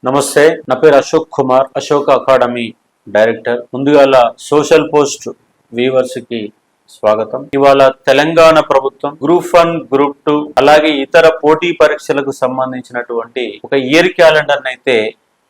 నమస్తే, నా పేరు అశోక్ కుమార్, అశోక్ అకాడమీ డైరెక్టర్. ముందుగా సోషల్ పోస్ట్ వ్యూవర్స్ కి స్వాగతం. ఇవాళ తెలంగాణ ప్రభుత్వం గ్రూప్ 1, గ్రూప్ 2 అలాగే ఇతర పోటీ పరీక్షలకు సంబంధించినటువంటి ఒక ఇయర్ క్యాలెండర్ అయితే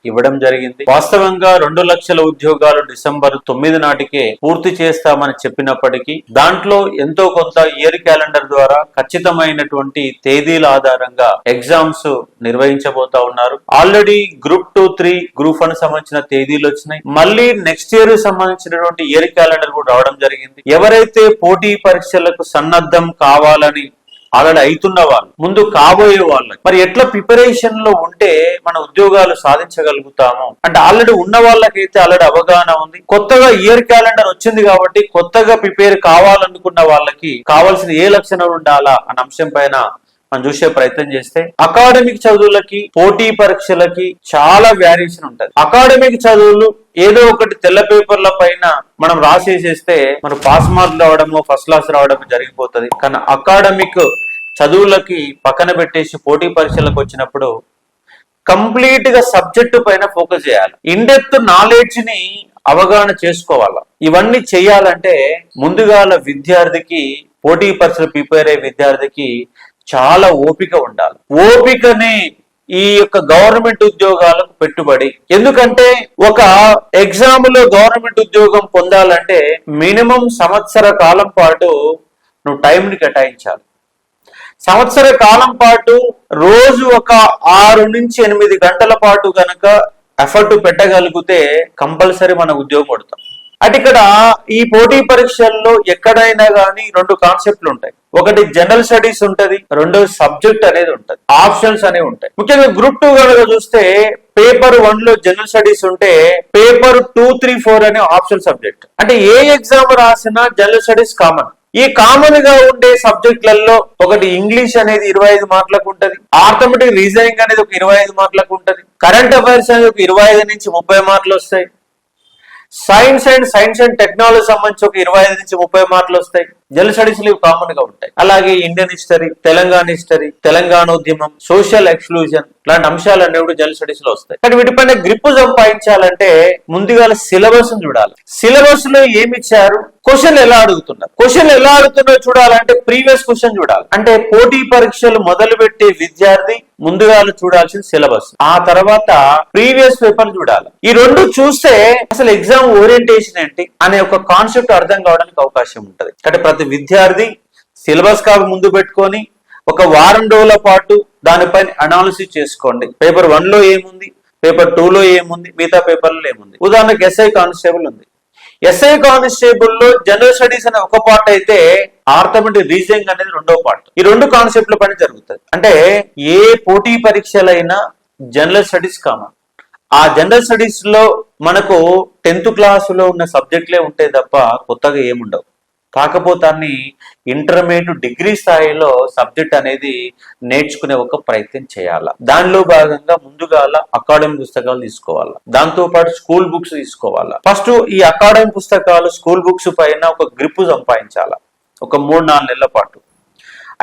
ఇవ్వడం జరిగింది. వాస్తవంగా 2 లక్షల ఉద్యోగాలు డిసెంబర్ 9 నాటికే పూర్తి చేస్తామని చెప్పినప్పటికీ దాంట్లో ఎంతో కొంత ఇయర్ క్యాలెండర్ ద్వారా ఖచ్చితమైనటువంటి తేదీల ఆధారంగా ఎగ్జామ్స్ నిర్వహించబోతా ఉన్నారు. ఆల్రెడీ గ్రూప్ 2, 3, గ్రూప్ 1 సంబంధించిన తేదీలు వచ్చినాయి. మళ్ళీ నెక్స్ట్ ఇయర్ సంబంధించినటువంటి ఇయర్ క్యాలెండర్ కూడా రావడం జరిగింది. ఎవరైతే పోటీ పరీక్షలకు సన్నద్ధం కావాలని ఆల్రెడీ అవుతున్న వాళ్ళు, ముందు కాబోయే వాళ్ళకి మరి ఎట్లా ప్రిపరేషన్ లో ఉంటే మన ఉద్యోగాలు సాధించగలుగుతాము అంటే ఆల్రెడీ ఉన్న వాళ్ళకైతే ఆల్రెడీ అవగాహన ఉంది. కొత్తగా ఇయర్ క్యాలెండర్ వచ్చింది కాబట్టి కొత్తగా ప్రిపేర్ కావాలనుకున్న వాళ్ళకి కావాల్సిన ఏ లక్షణాలు ఉండాలా అన్న అంశం పైన మనం చూసే ప్రయత్నం చేస్తే, అకాడమిక్ చదువులకి పోటీ పరీక్షలకి చాలా వేరియేషన్ ఉంటది. అకాడమిక్ చదువులు ఏదో ఒకటి తెల్ల పేపర్ల పైన మనం రాసేసేస్తే మనం పాస్ మార్క్ రావడము, ఫస్ట్ క్లాస్ రావడము జరిగిపోతుంది. కానీ అకాడమిక్ చదువులకి పక్కన పెట్టేసి పోటీ పరీక్షలకు వచ్చినప్పుడు కంప్లీట్ గా సబ్జెక్టు పైన ఫోకస్ చేయాలి. ఇన్డెప్త్ నాలెడ్జ్ ని అవగాహన చేసుకోవాలి. ఇవన్నీ చేయాలంటే ముందుగా విద్యార్థికి, పోటీ పరీక్షలు ప్రిపేర్ అయ్యే విద్యార్థికి చాలా ఓపిక ఉండాలి. ఓపికని ఈ యొక్క గవర్నమెంట్ ఉద్యోగాలకు పెట్టుబడి. ఎందుకంటే ఒక ఎగ్జామ్ లో గవర్నమెంట్ ఉద్యోగం పొందాలంటే మినిమం సంవత్సర కాలం పాటు నువ్వు టైంని కేటాయించాలి. సంవత్సర కాలం పాటు రోజు ఒక 6 నుంచి 8 గంటల పాటు గనక ఎఫర్ట్ పెట్టగలిగితే కంపల్సరీ మన ఉద్యోగం కొడతాం. అటు ఇక్కడ ఈ పోటీ పరీక్షల్లో ఎక్కడైనా కానీ 2 కాన్సెప్ట్లు ఉంటాయి. ఒకటి జనరల్ స్టడీస్ ఉంటది, రెండోది సబ్జెక్ట్ అనేది ఉంటది, ఆప్షన్స్ అనేవి ఉంటాయి. ముఖ్యంగా గ్రూప్ 2 కనుక చూస్తే పేపర్ 1 లో జనరల్ స్టడీస్ ఉంటే పేపర్ 2, 3, 4 అనే ఆప్షన్ సబ్జెక్ట్. అంటే ఏ ఎగ్జామ్ రాసినా జనరల్ స్టడీస్ కామన్. ఈ కామన్ గా ఉండే సబ్జెక్టులలో ఒకటి ఇంగ్లీష్ అనేది 25 మార్కులకు ఉంటది, ఆర్థమెటిక్ రీజనింగ్ అనేది ఒక 25 మార్కులకు ఉంటది, కరెంట్ అఫైర్స్ అనేది ఒక 25 నుంచి 30 మార్కులు వస్తాయి, సైన్స్ అండ్ టెక్నాలజీ సంబంధించి ఒక 25 నుంచి 30 మార్కులు వస్తాయి. జనరల్ స్టడీస్ ఇవి కామన్ గా ఉంటాయి. అలాగే ఇండియన్ హిస్టరీ, తెలంగాణ ఉద్యమం, సోషల్ ఎక్స్క్లూజన్ లాంటి అంశాలన్నీ కూడా జనరల్ స్టడీస్ లో వస్తాయి. కానీ వీటిపైన గ్రిప్ సంపాదించాలంటే ముందుగా సిలబస్ చూడాలి. సిలబస్ లో ఏమి ఇచ్చారు, క్వశ్చన్ ఎలా అడుగుతున్నా చూడాలంటే ప్రీవియస్ క్వశ్చన్ చూడాలి. అంటే పోటీ పరీక్షలు మొదలు పెట్టే విద్యార్థి ముందుగా చూడాల్సిన సిలబస్, ఆ తర్వాత ప్రీవియస్ పేపర్ చూడాలి. ఈ 2 చూస్తే అసలు ఎగ్జామ్ ఓరియంటేషన్ ఏంటి అనే ఒక కాన్సెప్ట్ అర్థం కావడానికి అవకాశం ఉంటది. అంటే ప్రతి విద్యార్థి సిలబస్ కాపు ముందు పెట్టుకొని ఒక వారం రోజుల పాటు దానిపైన అనాలిసిస్ చేసుకోండి. పేపర్ 1 లో ఏముంది, పేపర్ 2 లో ఏముంది, మిగతా పేపర్లో ఏముంది. ఉదాహరణకు ఎస్ఐ కానిస్టేబుల్ ఉంది. ఎస్ఐ కానిస్టేబుల్ లో జనరల్ స్టడీస్ అనే ఒక పార్ట్ అయితే ఆర్థమెటిక్ రీజనింగ్ అనేది 2వ పార్ట్. ఈ 2 కాన్సెప్ట్ల పైన జరుగుతుంది. అంటే ఏ పోటీ పరీక్షలైనా జనరల్ స్టడీస్ కామన్. ఆ జనరల్ స్టడీస్ లో మనకు 10th క్లాసులో ఉన్న సబ్జెక్టులే ఉంటాయి తప్ప కొత్తగా ఏముండవు. కాకపోతే ఇంటర్మీడియట్, డిగ్రీ స్థాయిలో సబ్జెక్ట్ అనేది నేర్చుకునే ఒక ప్రయత్నం చేయాలి. దానిలో భాగంగా ముందుగా అకాడమిక్ పుస్తకాలు తీసుకోవాలా, దాంతో పాటు స్కూల్ బుక్స్ తీసుకోవాలా. ఫస్ట్ ఈ అకాడమిక్ పుస్తకాలు, స్కూల్ బుక్స్ పైన ఒక గ్రిప్ సంపాదించాలా ఒక 3-4 నెలల పాటు.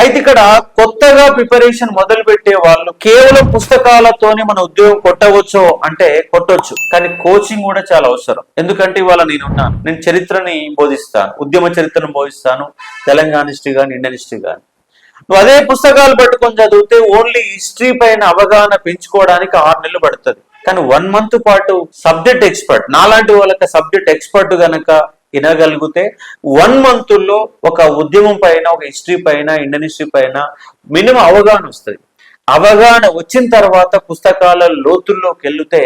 అయితే ఇక్కడ కొత్తగా ప్రిపరేషన్ మొదలు పెట్టే వాళ్ళు కేవలం పుస్తకాలతోనే మన ఉద్యోగం కొట్టవచ్చు అంటే కొట్టొచ్చు, కానీ కోచింగ్ కూడా చాలా అవసరం. ఎందుకంటే ఇవాళ నేను చరిత్రని బోధిస్తాను, ఉద్యమ చరిత్రను బోధిస్తాను, తెలంగాణ హిస్టరీ కానీ, ఇండియన్ హిస్టరీ కానీ. నువ్వు అదే పుస్తకాలు పట్టుకొని చదివితే ఓన్లీ హిస్టరీ పైన అవగాహన పెంచుకోవడానికి 6 నెలలు పడుతుంది. కానీ 1 మంత్ పాటు సబ్జెక్ట్ ఎక్స్పర్ట్, నాలాంటి వాళ్ళకి సబ్జెక్ట్ ఎక్స్పర్ట్ గనక వినగలిగితే 1 మంత్ లో ఒక ఉద్యమం పైన, ఒక హిస్టరీ పైన, ఇండియన్ హిస్టరీ పైన మినిమం అవగాహన వస్తుంది. అవగాహన వచ్చిన తర్వాత పుస్తకాల లోతుల్లోకి వెళ్తే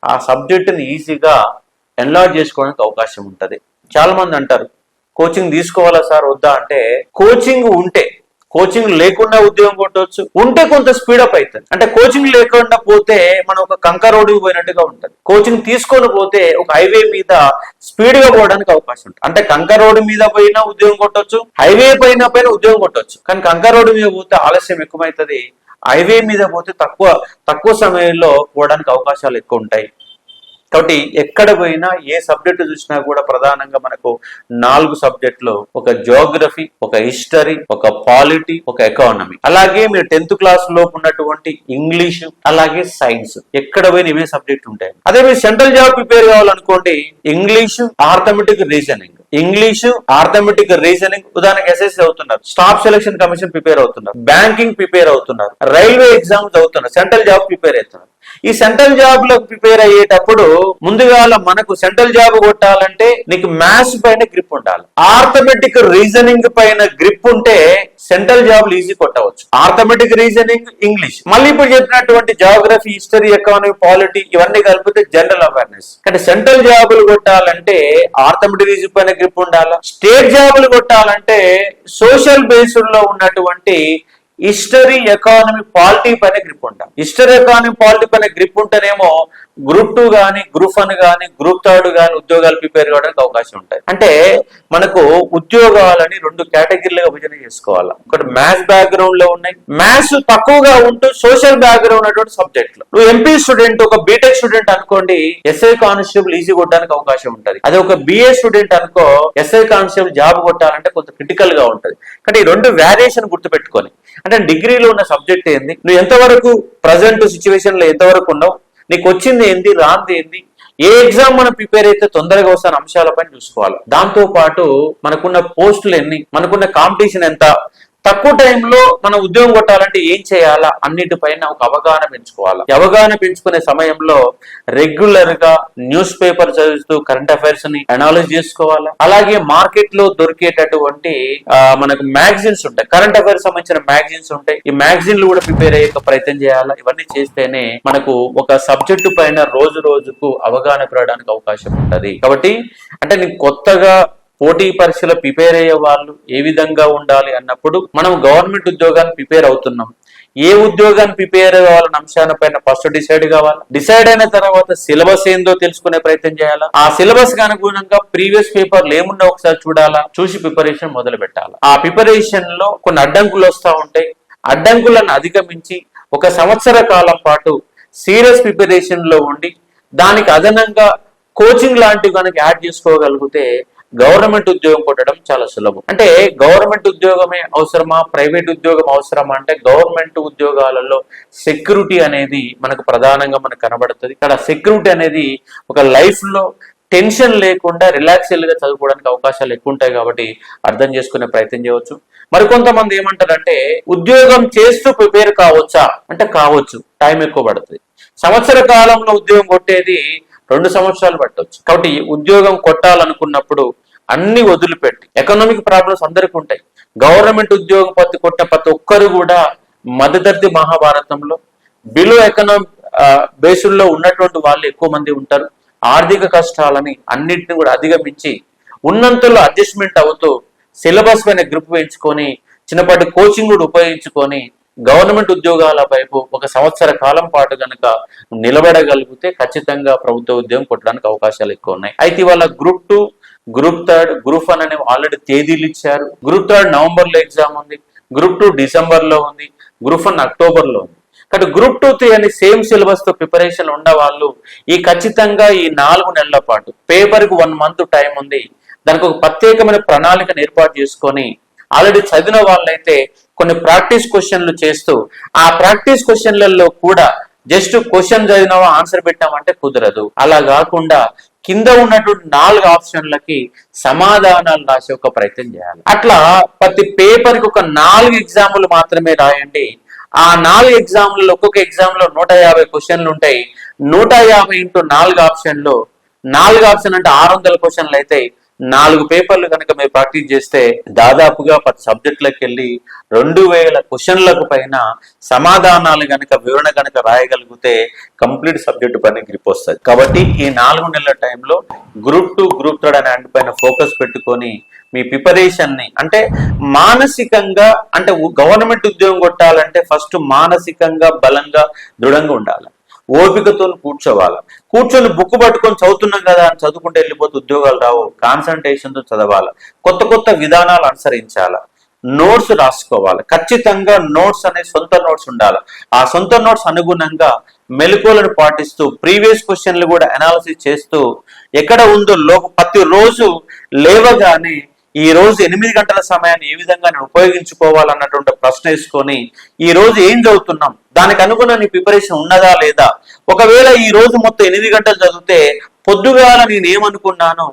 ఆ సబ్జెక్టుని ఈజీగా ఎన్లార్జ్ చేసుకోవడానికి అవకాశం ఉంటుంది. చాలా మంది అంటారు కోచింగ్ తీసుకోవాలా సార్ వద్దా అంటే, కోచింగ్ లేకుండా ఉద్యోగం కొట్టవచ్చు, ఉంటే కొంత స్పీడప్ అవుతుంది. అంటే కోచింగ్ లేకుండా పోతే మనం ఒక కంకర్ రోడ్డుకి పోయినట్టుగా ఉంటుంది. కోచింగ్ తీసుకొని పోతే ఒక హైవే మీద స్పీడ్ గా పోవడానికి అవకాశం ఉంటుంది. అంటే కంకర్ రోడ్డు మీద పోయినా ఉద్యోగం కొట్టవచ్చు, హైవే పైన ఉద్యోగం కొట్టవచ్చు. కానీ కంకర్ రోడ్డు మీద పోతే ఆలస్యం ఎక్కువైతుంది, హైవే మీద పోతే తక్కువ సమయంలో పోవడానికి అవకాశాలు ఎక్కువ ఉంటాయి. కాబట్టి ఎక్కడ పోయినా ఏ సబ్జెక్టు చూసినా కూడా ప్రధానంగా మనకు 4 సబ్జెక్టులు, ఒక జియోగ్రఫీ, ఒక హిస్టరీ, ఒక పాలిటీ, ఒక ఎకానమీ, అలాగే మీరు 10th క్లాస్ లోపు ఉన్నటువంటి ఇంగ్లీషు, అలాగే సైన్స్, ఎక్కడ పోయినా ఇవే సబ్జెక్ట్ ఉంటాయి. అదే మీరు సెంట్రల్ జాబ్ ప్రిపేర్ కావాలనుకోండి, English, arithmetic, reasoning, English, arithmetic, reasoning, ఉదాహరణకు ఎస్ఎస్సి అవుతున్నారు, స్టాఫ్ సెలక్షన్ కమిషన్ ప్రిపేర్ అవుతున్నారు, బ్యాంకింగ్ ప్రిపేర్ అవుతున్నారు, రైల్వే ఎగ్జామ్స్ అవుతున్నారు, సెంట్రల్ జాబ్ ప్రిపేర్ అవుతున్నారు. ఈ సెంట్రల్ జాబ్ లో ప్రిపేర్ అయ్యేటప్పుడు ముందుగా మనకు సెంట్రల్ జాబ్ కొట్టాలంటే నీకు మ్యాథ్స్ పైన గ్రిప్ ఉండాలి. ఆర్థమెటిక్, రీజనింగ్ పైన గ్రిప్ ఉంటే సెంట్రల్ జాబ్ ఈజీ కొట్టవచ్చు. ఆర్థమెటిక్, రీజనింగ్, ఇంగ్లీష్, మళ్ళీ ఇప్పుడు చెప్పినటువంటి జియోగ్రఫీ, హిస్టరీ, ఎకానమీ, పాలిటీ ఇవన్నీ కలిపితే జనరల్ అవేర్నెస్. కానీ సెంట్రల్ జాబులు కొట్టాలంటే ఆర్థమెటిక్, రీజనింగ్ పైన గ్రిప్ ఉండాలి. స్టేట్ జాబులు కొట్టాలంటే సోషల్ బేస్డ్ లో ఉన్నటువంటి హిస్టరీ, ఎకానమీ, పాలిటీ పైన గ్రిప్ ఉంటాం. హిస్టరీ, ఎకానమీ, పాలిటీ పైన గ్రిప్ ఉంటేనేమో గ్రూప్ 2 కానీ, గ్రూప్ 1 కానీ, గ్రూప్ 3 కానీ ఉద్యోగాలు ప్రిపేర్ కావడానికి అవకాశం ఉంటాయి. అంటే మనకు ఉద్యోగాలని 2 కేటగిరీలుగా విభజన చేసుకోవాలి. ఒకటి మ్యాథ్స్ బ్యాక్గ్రౌండ్ లో ఉన్నాయి, మ్యాథ్స్ తక్కువగా ఉంటూ సోషల్ బ్యాక్గ్రౌండ్ ఉన్నటువంటి సబ్జెక్టులు. నువ్వు ఎంపీ స్టూడెంట్, ఒక బీటెక్ స్టూడెంట్ అనుకోండి, ఎస్ఐ కానిస్టేబుల్ ఈజీ కొట్టడానికి అవకాశం ఉంటుంది. అదే ఒక బిఏ స్టూడెంట్ అనుకో, ఎస్ఐ కానిస్టేబుల్ జాబ్ కొట్టాలంటే కొంత క్రిటికల్ గా ఉంటుంది. కానీ ఈ 2 వేరియేషన్ గుర్తుపెట్టుకొని, అంటే డిగ్రీలో ఉన్న సబ్జెక్ట్ ఏంది, నువ్వు ఎంతవరకు ప్రజెంట్ సిచ్యువేషన్ లో ఎంతవరకు ఉన్నావు, నీకు వచ్చింది ఏంది, రాంది ఏంది, ఏ ఎగ్జామ్ మనం ప్రిపేర్ అయితే తొందరగా వస్తున్న అంశాలపైన చూసుకోవాలి. దాంతో పాటు మనకున్న పోస్టులు ఎన్ని, మనకున్న కాంపిటీషన్ ఎంత, తక్కువ టైంలో మనం ఉద్యోగం కొట్టాలంటే ఏం చేయాలా అన్నిటిపైన ఒక అవగాహన పెంచుకోవాలి. అవగాహన పెంచుకునే సమయంలో రెగ్యులర్ గా న్యూస్ పేపర్ చదువుతూ కరెంట్ అఫైర్స్ ని అనాలిసిస్ చేసుకోవాలి. అలాగే మార్కెట్ లో దొరికేటటువంటి మనకు మ్యాగజైన్స్ ఉంటాయి, కరెంట్ అఫైర్స్ సంబంధించిన మ్యాగజైన్స్ ఉంటాయి, ఈ మ్యాగజైన్లు కూడా ప్రిపేర్ అయ్యే ప్రయత్నం చేయాలి. ఇవన్నీ చేస్తేనే మనకు ఒక సబ్జెక్టు పైన రోజు రోజుకు అవగాహన పెరగడానికి అవకాశం ఉంటది. కాబట్టి అంటే నీకు కొత్తగా పోటీ పరీక్షలు ప్రిపేర్ అయ్యే వాళ్ళు ఏ విధంగా ఉండాలి అన్నప్పుడు మనం గవర్నమెంట్ ఉద్యోగాన్ని ప్రిపేర్ అవుతున్నాం, ఏ ఉద్యోగాన్ని ప్రిపేర్ కావాలన్న అంశాలపైన ఫస్ట్ డిసైడ్ కావాలి. డిసైడ్ అయిన తర్వాత సిలబస్ ఏందో తెలుసుకునే ప్రయత్నం చేయాలా. ఆ సిలబస్ కి అనుగుణంగా ప్రీవియస్ పేపర్లు ఏమున్నా ఒకసారి చూడాలా, చూసి ప్రిపరేషన్ మొదలు పెట్టాలి. ఆ ప్రిపరేషన్ లో కొన్ని అడ్డంకులు వస్తూ ఉంటాయి, అడ్డంకులను అధిగమించి 1 సంవత్సర కాలం పాటు సీరియస్ ప్రిపరేషన్ లో ఉండి దానికి అదనంగా కోచింగ్ లాంటివి కనుక యాడ్ చేసుకోగలిగితే గవర్నమెంట్ ఉద్యోగం కొట్టడం చాలా సులభం. అంటే గవర్నమెంట్ ఉద్యోగమే అవసరమా, ప్రైవేట్ ఉద్యోగం అవసరమా అంటే గవర్నమెంట్ ఉద్యోగాలలో సెక్యూరిటీ అనేది మనకు ప్రధానంగా మనకు కనబడుతుంది. ఇక్కడ సెక్యూరిటీ అనేది ఒక లైఫ్ లో టెన్షన్ లేకుండా రిలాక్స్డ్ గా చదువుకోవడానికి అవకాశాలు ఎక్కువ ఉంటాయి. కాబట్టి అర్థం చేసుకునే ప్రయత్నం చేయవచ్చు. మరికొంతమంది ఏమంటారంటే ఉద్యోగం చేస్తూ ప్రిపేర్ కావచ్చా అంటే కావచ్చు, టైం ఎక్కువ పడుతుంది. సంవత్సర కాలంలో ఉద్యోగం కొట్టేది 2 సంవత్సరాలు పట్టవచ్చు. కాబట్టి ఉద్యోగం కొట్టాలనుకున్నప్పుడు అన్ని వదిలిపెట్టి, ఎకనామిక్ ప్రాబ్లమ్స్ అందరికీ ఉంటాయి, గవర్నమెంట్ ఉద్యోగం కొట్టిన ప్రతి ఒక్కరు కూడా మధ్యతరగతి మహాభారతంలో బిలో ఎకనామిక్ బేసుల్లో ఉన్నటువంటి వాళ్ళు ఎక్కువ మంది ఉంటారు. ఆర్థిక కష్టాలని అన్నింటిని కూడా అధిగమించి ఉన్నంతలో అడ్జస్ట్మెంట్ అవుతూ సిలబస్ పైన గ్రిప్ వేయించుకొని చిన్నపాటి కోచింగ్ కూడా ఉపయోగించుకొని గవర్నమెంట్ ఉద్యోగాల వైపు 1 సంవత్సర కాలం పాటు కనుక నిలబడగలిగితే ఖచ్చితంగా ప్రభుత్వ ఉద్యోగం కొట్టడానికి అవకాశాలు ఎక్కువ ఉన్నాయి. అయితే ఇవాళ గ్రూప్ 2, గ్రూప్ 3, గ్రూప్ 1 అనేవి ఆల్రెడీ తేదీలు ఇచ్చారు. గ్రూప్ 3 నవంబర్ లో ఎగ్జామ్ ఉంది, గ్రూప్ 2 డిసెంబర్ లో ఉంది, గ్రూప్ 1 అక్టోబర్ లో ఉంది. కాబట్టి గ్రూప్ 2, 3 అని సేమ్ సిలబస్ తో ప్రిపరేషన్ ఉన్న వాళ్ళు ఖచ్చితంగా ఈ 4 నెలల పాటు పేపర్ కు 1 మంత్ టైం ఉంది, దానికి ఒక ప్రత్యేకమైన ప్రణాళికను ఏర్పాటు చేసుకొని ఆల్రెడీ చదివిన వాళ్ళైతే కొన్ని ప్రాక్టీస్ క్వశ్చన్లు చేస్తూ ఆ ప్రాక్టీస్ క్వశ్చన్లలో కూడా జస్ట్ క్వశ్చన్ చదివినావా ఆన్సర్ పెట్టామంటే కుదరదు. అలా కాకుండా కింద ఉన్నటువంటి 4 ఆప్షన్లకి సమాధానాలు రాసే ఒక ప్రయత్నం చేయాలి. అట్లా ప్రతి పేపర్ కి ఒక 4 ఎగ్జామ్లు మాత్రమే రాయండి. ఆ 4 ఎగ్జామ్లలో ఒక్కొక్క ఎగ్జామ్ లో 150 క్వశ్చన్లు ఉంటాయి. 150 ఇంటూ 4 ఆప్షన్లు, 4 ఆప్షన్ అంటే 600 క్వశ్చన్లు అయితే 4 పేపర్లు కనుక మీరు ప్రాక్టీస్ చేస్తే దాదాపుగా 10 సబ్జెక్టులకు వెళ్ళి 2000 క్వశ్చన్లకు పైన సమాధానాలు కనుక వివరణ కనుక రాయగలిగితే కంప్లీట్ సబ్జెక్టు పైన గ్రిప్ వస్తుంది. కాబట్టి ఈ 4 నెలల టైంలో గ్రూప్ 2, గ్రూప్ 3 అనే దాని పైన ఫోకస్ పెట్టుకొని మీ ప్రిపరేషన్ ని అంటే మానసికంగా, అంటే గవర్నమెంట్ ఉద్యోగం కొట్టాలంటే ఫస్ట్ మానసికంగా బలంగా దృఢంగా ఉండాలి, ఓపికతో కూర్చోవాలి. కూర్చొని బుక్ పట్టుకొని చదువుతున్నాం కదా అని చదువుకుంటే వెళ్ళిపోతే ఉద్యోగాలు రావు. కాన్సన్ట్రేషన్ తో చదవాలి, కొత్త కొత్త విధానాలు అనుసరించాలి. నోట్స్ రాసుకోవాలి. ఖచ్చితంగా నోట్స్ అనే సొంత నోట్స్ ఉండాలి. ఆ సొంత నోట్స్ అనుగుణంగా మెలకువలను పాటిస్తూ ప్రీవియస్ క్వశ్చన్లు కూడా అనాలిసిస్ చేస్తూ ఎక్కడ ఉందో ప్రతి రోజు లేవగానే ఈ రోజు 8 గంటల సమయాన్ని ఏ విధంగా నేను ఉపయోగించుకోవాలన్నటువంటి ప్రశ్న వేసుకొని ఈ రోజు ఏం చదువుతున్నాం, దానికి అనుగుణ నీ ప్రిపరేషన్ ఉన్నదా లేదా. ఒకవేళ ఈ రోజు మొత్తం 8 గంటలు చదివితే పొద్దుగాల నేను ఏమనుకున్నానో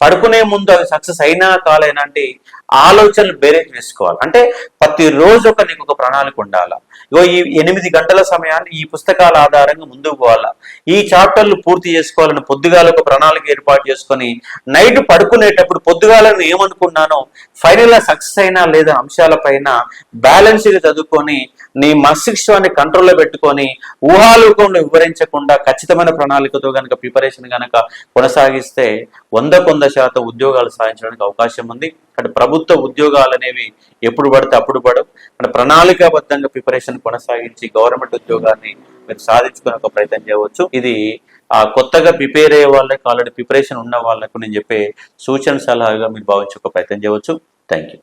పడుకునే ముందు అవి సక్సెస్ అయినా కాలేనంటే ఆలోచనలు బేరేజ్ వేసుకోవాలి. అంటే ప్రతిరోజు నీకు ఒక ప్రణాళిక ఉండాలా. ఈ 8 గంటల సమయాన్ని ఈ పుస్తకాల ఆధారంగా ముందుకు పోవాలా, ఈ చాప్టర్లు పూర్తి చేసుకోవాలని పొద్దుగాల ఒక ప్రణాళిక ఏర్పాటు చేసుకొని నైట్ పడుకునేటప్పుడు పొద్దుగాలను ఏమనుకున్నానో ఫైనల్ గా సక్సెస్ అయినా లేదా అంశాలపైన బ్యాలెన్స్ గా చదువుకొని నీ మస్తిష్కాన్ని కంట్రోల్లో పెట్టుకొని ఊహాలోకంలో వివరించకుండా ఖచ్చితమైన ప్రణాళికతో గనక ప్రిపరేషన్ గనక కొనసాగిస్తే 100% ఉద్యోగాలు సాధించడానికి అవకాశం ఉంది. అంటే ప్రభుత్వ ఉద్యోగాలు అనేవి ఎప్పుడు పడితే అప్పుడు పడవు. అంటే ప్రణాళికాబద్ధంగా ప్రిపరేషన్ కొనసాగించి గవర్నమెంట్ ఉద్యోగాన్ని మీరు సాధించుకునే ఒక ప్రయత్నం చేయవచ్చు. ఇది కొత్తగా ప్రిపేర్ అయ్యే వాళ్ళకి, ఆల్రెడీ ప్రిపరేషన్ ఉన్న వాళ్ళకు నేను చెప్పే సూచన సలహాగా మీరు భావించే ఒక ప్రయత్నం చేయవచ్చు. Thank you.